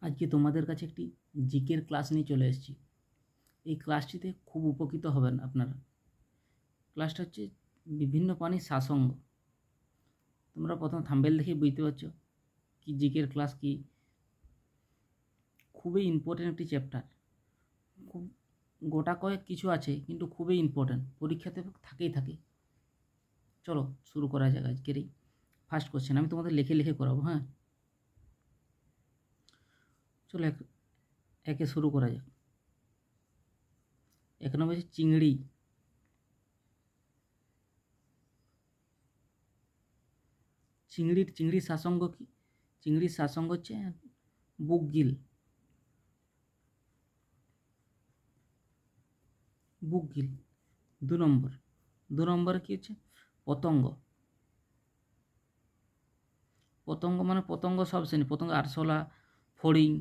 আজকে তোমাদের কাছে একটি জিকের ক্লাস নিয়ে চলে এসেছি। এই ক্লাসটিতে খুব উপকৃত হবেন আপনারা। ক্লাসটা হচ্ছে বিভিন্ন প্রাণীর শ্বাসঙ্গ। তোমরা প্রথম থাম্বনেল দেখে বুঝতে পারছো কি জিকের ক্লাস কি। খুবই ইম্পর্টেন্ট একটি চ্যাপ্টার। খুব গোটা কয়েক কিছু আছে কিন্তু খুবই ইম্পর্টেন্ট, পরীক্ষাতে থাকেই থাকে। চলো শুরু করা যাক আজকের এই ফার্স্ট কোশ্চেন। আমি তোমাদের লিখে লিখে করাবো। হ্যাঁ, চলো একে শুরু করা যাক। 1 নম্বর হচ্ছে চিংড়ি। চিংড়ির শ্বাসঙ্গ কি? চিংড়ির শ্বাসঙ্গ হচ্ছে বুকগিল। 2 নম্বরে কি হচ্ছে পতঙ্গ। পতঙ্গ মানে পতঙ্গ সব শ্রেণী, পতঙ্গ আরশোলা, ফড়িং,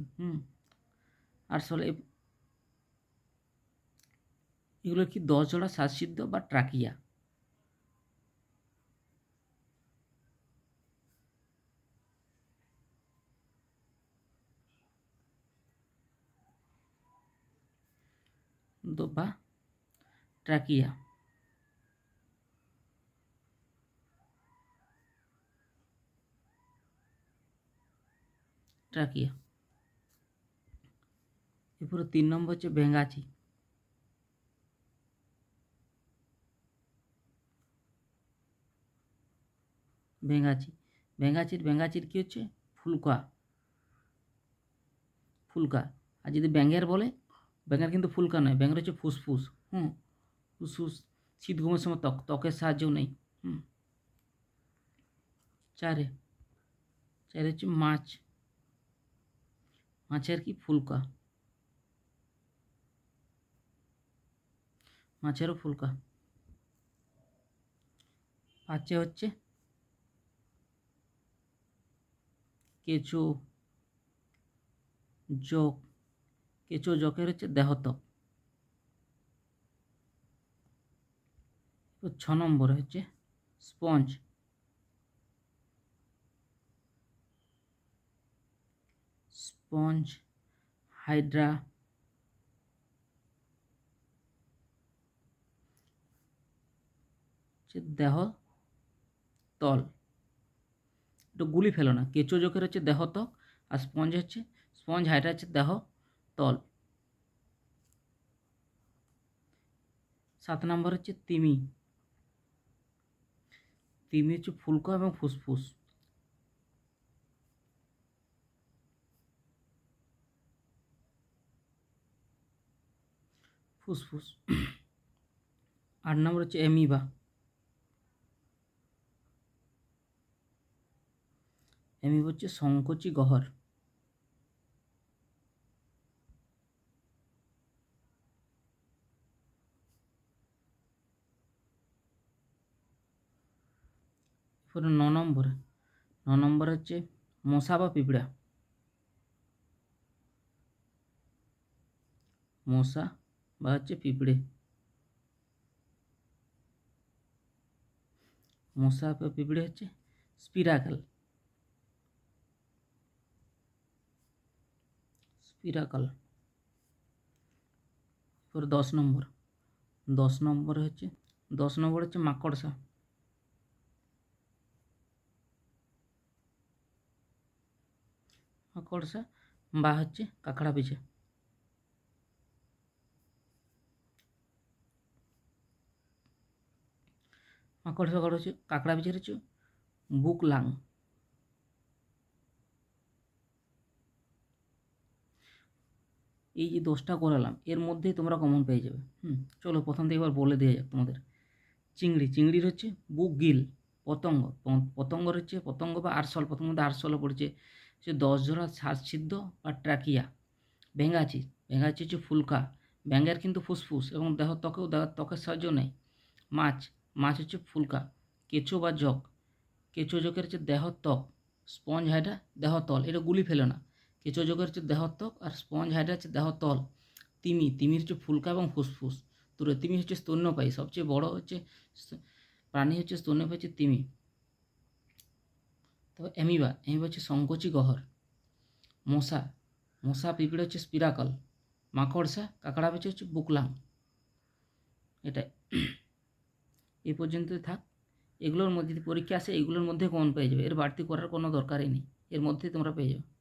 আরশোলা, এগুলো কি 10 জোড়া শ্বাসছিদ্র বা ট্রাকিয়া। বা ট্রাকিয়া। এরপরে 3 নম্বর হচ্ছে ভেঙ্গাচি। ভেঙ্গাচির কি হচ্ছে ফুলকা। আর যদি ব্যাঙের বলে, ব্যাঙের কিন্তু ফুলকা নয়, ব্যাঙের হচ্ছে ফুসফুস। ফুসফুস শীত ঘুমের সময় ত্বকের সাহায্যও নেই। 4 হচ্ছে মাছের কি ফুলকা, মাছেরও ফুলকা। 5 হচ্ছে কেঁচো জক। কেঁচো জকের হচ্ছে দেহত্বক। 6 নম্বরে হচ্ছে স্পঞ্জ হাইড্রা। হচ্ছে দেহ তল। একটু গুলি ফেলো না। কেঁচো জোকের হচ্ছে দেহত্বক, আর স্পঞ্জ হাইড্রা হচ্ছে দেহ তল। 7 নম্বর হচ্ছে তিমি। হচ্ছে ফুলকা এবং ফুসফুস। 8 নম্বর হচ্ছে অ্যামিবা। হচ্ছে সংকোচী গহ্বর। 9 নম্বর হচ্ছে মশা বা পিঁপড়া। মশা বা হচ্ছে পিঁপড়ে। মশা বা পিঁপড়ে হচ্ছে স্পিরাকল। 10 নম্বর হচ্ছে মাকড়সা। বা হচ্ছে কাঁকড়া বিছে। কাঁকড়া বিছের হচ্ছে বুকলাং। এই যে 10টা করালাম, এর মধ্যেই তোমরা কমন পেয়ে যাবে। চলো প্রথম থেকে এবার বলে দেওয়া যাক তোমাদের। চিংড়ির হচ্ছে বুকগিল। পতঙ্গর হচ্ছে পতঙ্গ বা আরশোল, প্রথম মধ্যে আরশোলা পড়ছে, হচ্ছে 10 জোড়া শ্বাসছিদ্র বা ট্রাকিয়া। ভেঙ্গাচি হচ্ছে ফুলকা, ব্যাঙের কিন্তু ফুসফুস এবং ত্বকের সাহায্য নেই। মাছ হচ্ছে ফুলকা। কেঁচো বা জক, কেঁচো জকের হচ্ছে দেহত্বক। Sponge Hydra দেহতল। এটা গুলি ফেলো না। কেঁচো জকের হচ্ছে দেহত্বক আর স্পঞ্জ হাইড্রা হচ্ছে দেহতল। তিমির হচ্ছে ফুলকা এবং ফুসফুস। তিমি হচ্ছে স্তন্যপায়ী, সবচেয়ে বড় হচ্ছে প্রাণী হচ্ছে স্তন্যপায়ী হচ্ছে তিমি। তবে অ্যামিবা হচ্ছে সংকোচী গহ্বর। মশা পিঁপড়ে হচ্ছে স্পিরাকল, মাকড়সা কাঁকড়া পেঁচে হচ্ছে বুকলাং। এটাই, এই পর্যন্তই থাক। এগুলোর মধ্যে যদি পরীক্ষা আসে এইগুলোর মধ্যে কমন পেয়ে যাবে, এর বাড়তি করার কোনো দরকারই নেই, এর মধ্যেই তোমরা পেয়ে যাবে।